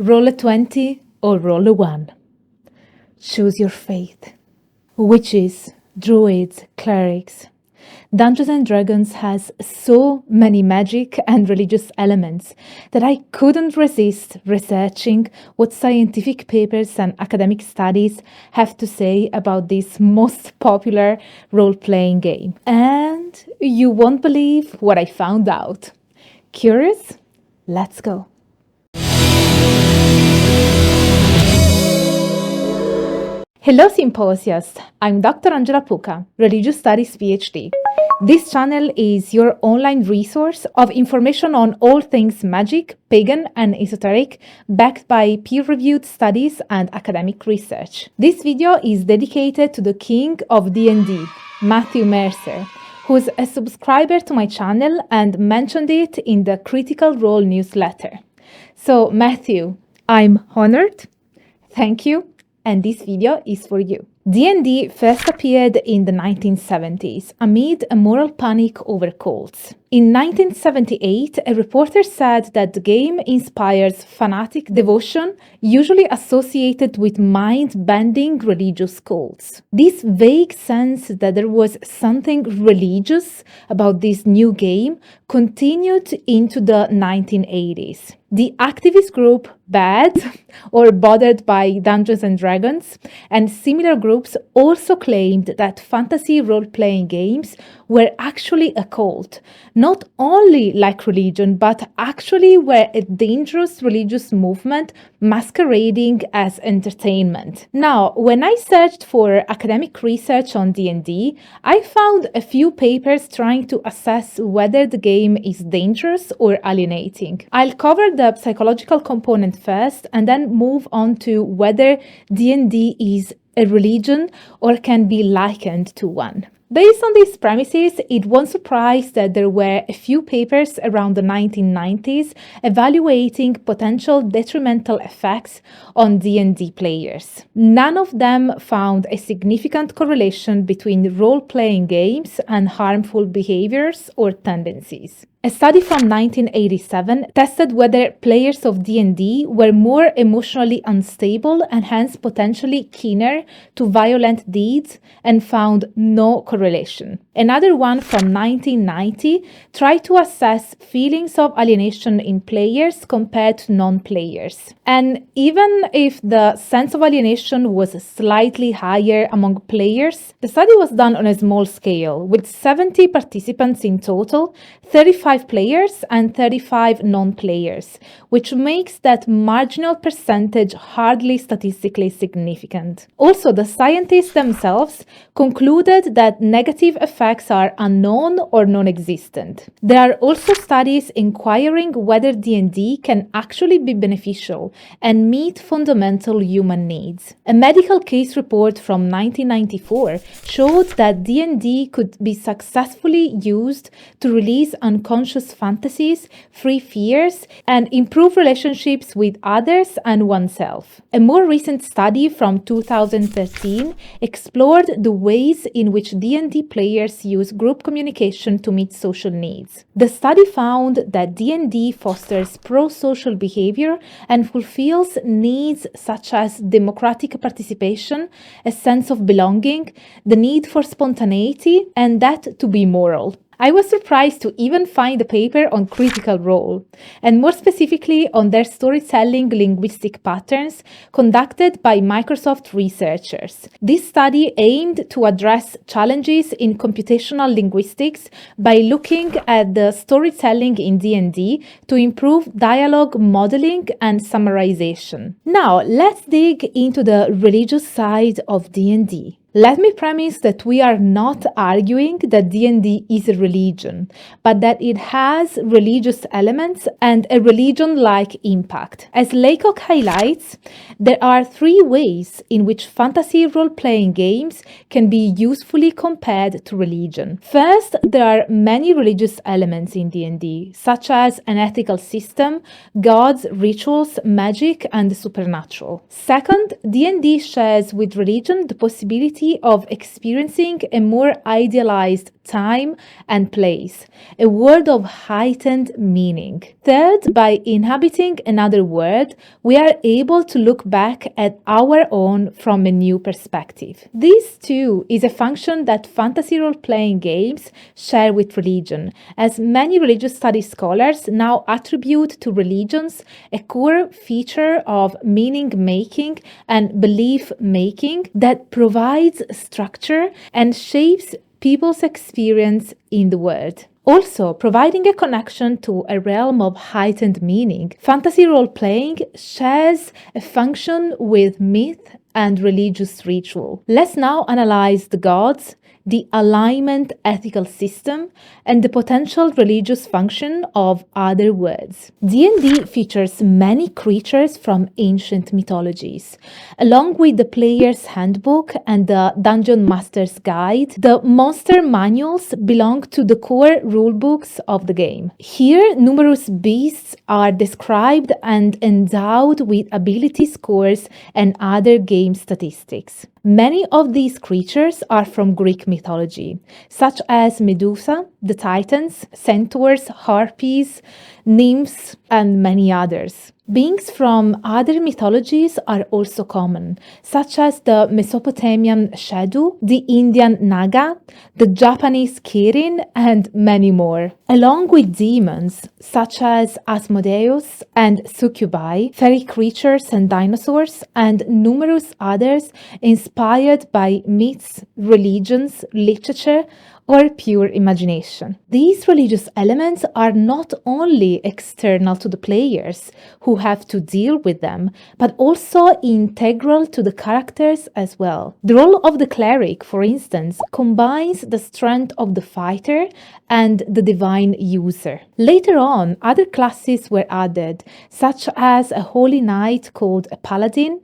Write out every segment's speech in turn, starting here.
Roll a 20 or roll a 1. Choose your fate. Witches, druids, clerics. Dungeons and Dragons has so many magic and religious elements that I couldn't resist researching what scientific papers and academic studies have to say about this most popular role-playing game. And you won't believe what I found out. Curious? Let's go. Hello Symposiasts, I'm Dr. Angela Puca, Religious Studies PhD. This channel is your online resource of information on all things magic, pagan and esoteric, backed by peer-reviewed studies and academic research. This video is dedicated to the king of D&D, Matthew Mercer, who's a subscriber to my channel and mentioned it in the Critical Role newsletter. So Matthew, I'm honored. Thank you. And this video is for you. D&D first appeared in the 1970s amid a moral panic over cults. In 1978, a reporter said that the game inspires fanatic devotion, usually associated with mind-bending religious cults. This vague sense that there was something religious about this new game continued into the 1980s. The activist group BAD, or Bothered by Dungeons and Dragons, and similar groups also claimed that fantasy role-playing games were actually a cult, not only like religion, but actually were a dangerous religious movement masquerading as entertainment. Now, when I searched for academic research on D&D, I found a few papers trying to assess whether the game is dangerous or alienating. I'll cover the psychological component first and then move on to whether D&D is a religion or can be likened to one. Based on these premises, it won't surprise that there were a few papers around the 1990s evaluating potential detrimental effects on D&D players. None of them found a significant correlation between role-playing games and harmful behaviors or tendencies. A study from 1987 tested whether players of D&D were more emotionally unstable and hence potentially keener to violent deeds and found no correlation. Another one from 1990 tried to assess feelings of alienation in players compared to non-players. And even if the sense of alienation was slightly higher among players, the study was done on a small scale, with 70 participants in total, 35 players and 35 non-players, which makes that marginal percentage hardly statistically significant. Also, the scientists themselves concluded that negative effects are unknown or non-existent. There are also studies inquiring whether D&D can actually be beneficial and meet fundamental human needs. A medical case report from 1994 showed that D&D could be successfully used to release unconscious fantasies, free fears, and improve relationships with others and oneself. A more recent study from 2013 explored the ways in which D&D players use group communication to meet social needs. The study found that D&D fosters pro-social behavior and fulfills needs such as democratic participation, a sense of belonging, the need for spontaneity, and that to be moral. I was surprised to even find a paper on critical role, and more specifically on their storytelling linguistic patterns conducted by Microsoft researchers. This study aimed to address challenges in computational linguistics by looking at the storytelling in D&D to improve dialogue modeling and summarization. Now, let's dig into the religious side of D&D. Let me premise that we are not arguing that D&D is a religion, but that it has religious elements and a religion-like impact. As Laycock highlights, there are three ways in which fantasy role-playing games can be usefully compared to religion. First, there are many religious elements in D&D, such as an ethical system, gods, rituals, magic, and the supernatural. Second, D&D shares with religion the possibility of experiencing a more idealized time and place, a world of heightened meaning. Third, by inhabiting another world, we are able to look back at our own from a new perspective. This, too, is a function that fantasy role-playing games share with religion, as many religious studies scholars now attribute to religions a core feature of meaning-making and belief-making that provides structure and shapes people's experience in the world. Also, providing a connection to a realm of heightened meaning, fantasy role-playing shares a function with myth and religious ritual. Let's now analyze the gods, the alignment ethical system, and the potential religious function of other worlds. D&D features many creatures from ancient mythologies. Along with the player's handbook and the Dungeon Master's Guide, the monster manuals belong to the core rulebooks of the game. Here, numerous beasts are described and endowed with ability scores and other game statistics. Many of these creatures are from Greek mythology, such as Medusa, the Titans, centaurs, harpies, nymphs, and many others. Beings from other mythologies are also common, such as the Mesopotamian Shadu, the Indian Naga, the Japanese Kirin, and many more. Along with demons, such as Asmodeus and succubi, fairy creatures and dinosaurs, and numerous others inspired by myths, religions, literature, or pure imagination. These religious elements are not only external to the players who have to deal with them, but also integral to the characters as well. The role of the cleric, for instance, combines the strength of the fighter and the divine user. Later on, other classes were added, such as a holy knight called a paladin,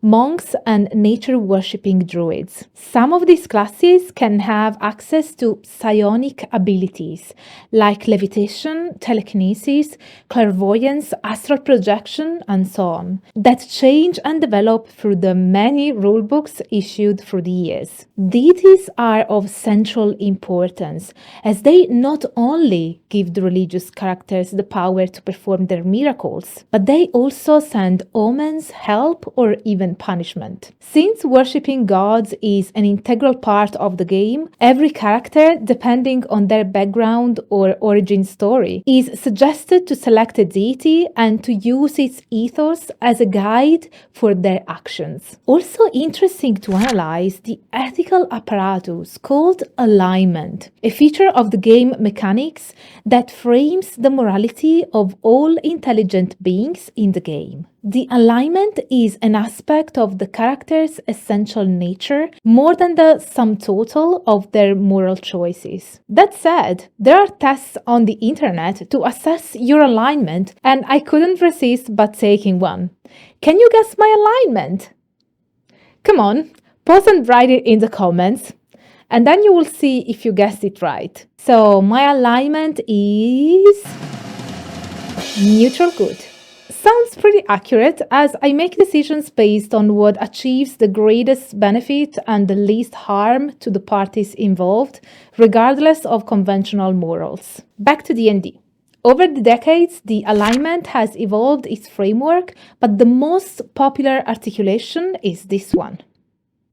monks, and nature-worshipping druids. Some of these classes can have access to psionic abilities like levitation, telekinesis, clairvoyance, astral projection, and so on, that change and develop through the many rulebooks issued through the years. Deities are of central importance, as they not only give the religious characters the power to perform their miracles, but they also send omens, help, or even punishment. Since worshipping gods is an integral part of the game, every character, depending on their background or origin story, is suggested to select a deity and to use its ethos as a guide for their actions. Also interesting to analyze the ethical apparatus called alignment, a feature of the game mechanics that frames the morality of all intelligent beings in the game. The alignment is an aspect of the character's essential nature more than the sum total of their moral choices. That said, there are tests on the internet to assess your alignment, and I couldn't resist but taking one. Can you guess my alignment? Come on, pause and write it in the comments, and then you will see if you guessed it right. So my alignment is neutral good. Sounds pretty accurate, as I make decisions based on what achieves the greatest benefit and the least harm to the parties involved, regardless of conventional morals. Back to D&D. Over the decades, the alignment has evolved its framework, but the most popular articulation is this one.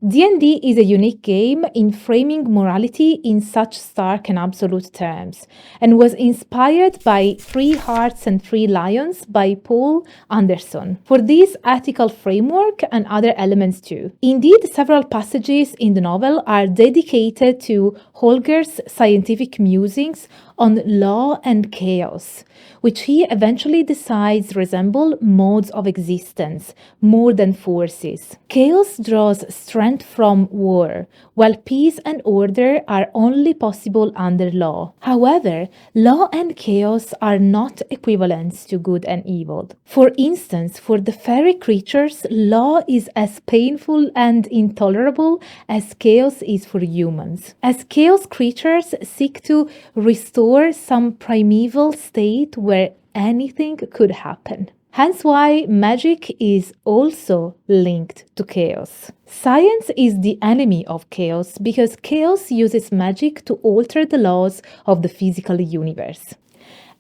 D&D is a unique game in framing morality in such stark and absolute terms, and was inspired by Three Hearts and Three Lions by Paul Anderson for this ethical framework and other elements too. Indeed, several passages in the novel are dedicated to Holger's scientific musings on law and chaos, which he eventually decides resemble modes of existence more than forces. Chaos draws strength from war, while peace and order are only possible under law. However, law and chaos are not equivalents to good and evil. For instance, for the fairy creatures, law is as painful and intolerable as chaos is for humans. As chaos creatures seek to restore some primeval state where anything could happen. Hence why magic is also linked to chaos. Science is the enemy of chaos because chaos uses magic to alter the laws of the physical universe.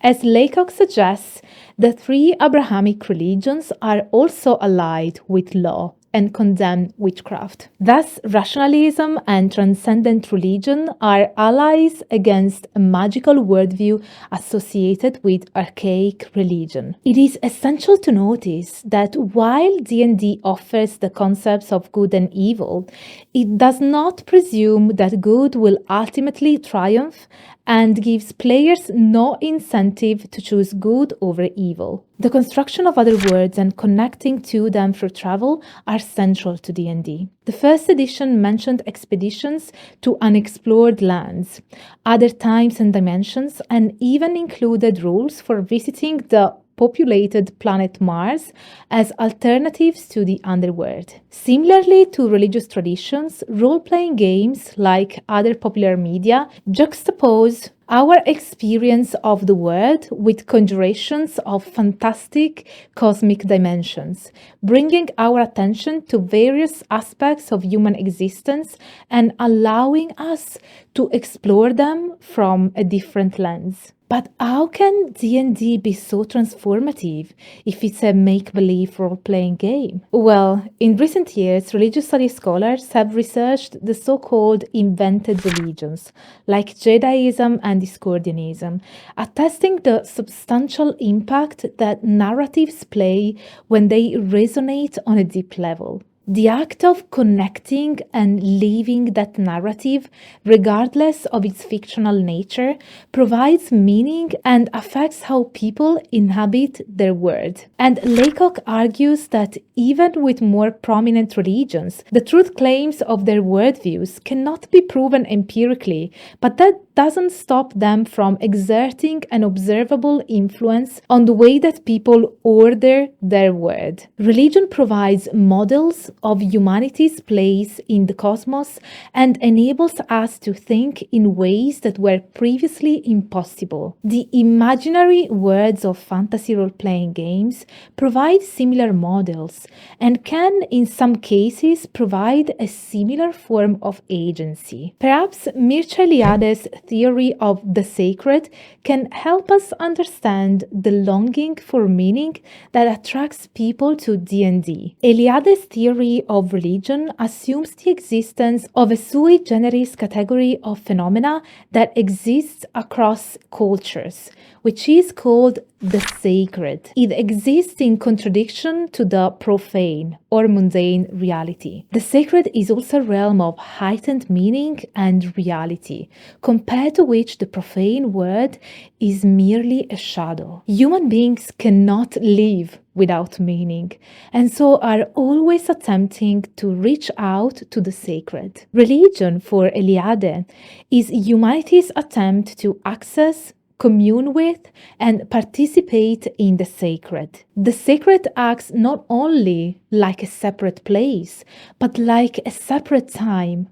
As Laycock suggests, the three Abrahamic religions are also allied with law and condemn witchcraft. Thus, rationalism and transcendent religion are allies against a magical worldview associated with archaic religion. It is essential to notice that while D&D offers the concepts of good and evil, it does not presume that good will ultimately triumph and gives players no incentive to choose good over evil. The construction of other worlds and connecting to them through travel are central to D&D. The first edition mentioned expeditions to unexplored lands, other times and dimensions, and even included rules for visiting the populated planet Mars as alternatives to the underworld. Similarly to religious traditions, role-playing games, like other popular media, juxtapose our experience of the world with conjurations of fantastic cosmic dimensions, bringing our attention to various aspects of human existence and allowing us to explore them from a different lens. But how can D&D be so transformative if it's a make-believe role-playing game? Well, in recent years, religious studies scholars have researched the so-called invented religions, like Judaism and Discordianism, attesting the substantial impact that narratives play when they resonate on a deep level. The act of connecting and living that narrative, regardless of its fictional nature, provides meaning and affects how people inhabit their world. And Laycock argues that even with more prominent religions, the truth claims of their worldviews cannot be proven empirically, but that doesn't stop them from exerting an observable influence on the way that people order their world. Religion provides models of humanity's place in the cosmos and enables us to think in ways that were previously impossible. The imaginary worlds of fantasy role-playing games provide similar models and can, in some cases, provide a similar form of agency. Perhaps Mircea Eliade's theory of the sacred can help us understand the longing for meaning that attracts people to D&D. Eliade's theory of religion assumes the existence of a sui generis category of phenomena that exists across cultures, which is called the sacred. It exists in contradiction to the profane or mundane reality. The sacred is also a realm of heightened meaning and reality, compared to which the profane world is merely a shadow. Human beings cannot live without meaning, and so are always attempting to reach out to the sacred. Religion, for Eliade, is humanity's attempt to access, commune with, and participate in the sacred. The sacred acts not only like a separate place, but like a separate time.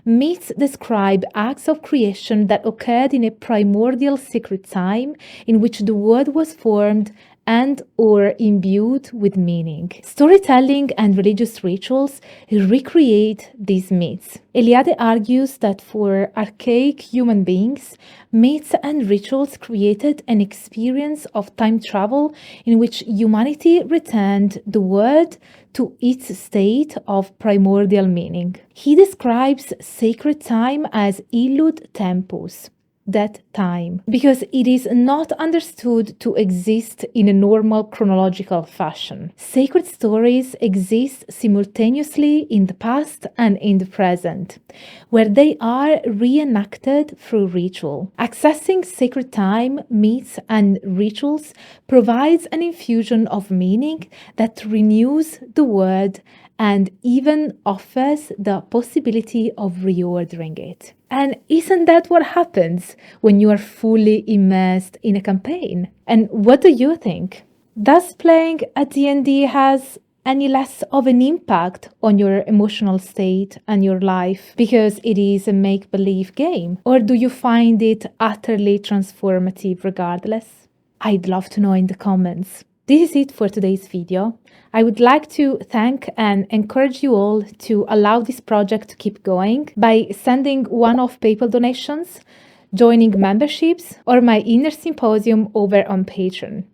Myths describe acts of creation that occurred in a primordial sacred time in which the world was formed and or imbued with meaning. Storytelling and religious rituals recreate these myths. Eliade argues that for archaic human beings, myths and rituals created an experience of time travel in which humanity returned the world to its state of primordial meaning. He describes sacred time as illud tempus, that time, because it is not understood to exist in a normal chronological fashion. Sacred stories exist simultaneously in the past and in the present, where they are reenacted through ritual. Accessing sacred time, myths, and rituals provides an infusion of meaning that renews the world and even offers the possibility of reordering it. And isn't that what happens when you are fully immersed in a campaign? And what do you think? Does playing a D&D has any less of an impact on your emotional state and your life because it is a make-believe game? Or do you find it utterly transformative regardless? I'd love to know in the comments. This is it for today's video. I would like to thank and encourage you all to allow this project to keep going by sending one-off PayPal donations, joining memberships, or my inner symposium over on Patreon.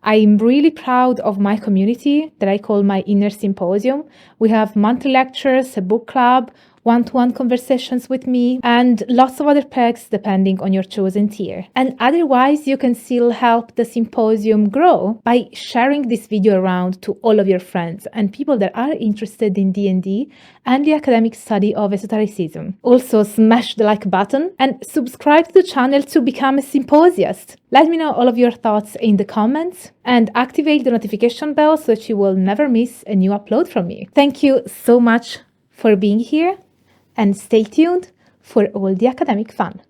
I'm really proud of my community that I call my inner symposium. We have monthly lectures, a book club, one-to-one conversations with me, and lots of other perks depending on your chosen tier. And otherwise, you can still help the symposium grow by sharing this video around to all of your friends and people that are interested in D&D and the academic study of esotericism. Also, smash the like button and subscribe to the channel to become a symposiast. Let me know all of your thoughts in the comments and activate the notification bell so that you will never miss a new upload from me. Thank you so much for being here, and stay tuned for all the academic fun.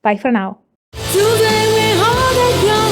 Bye for now. Today we hold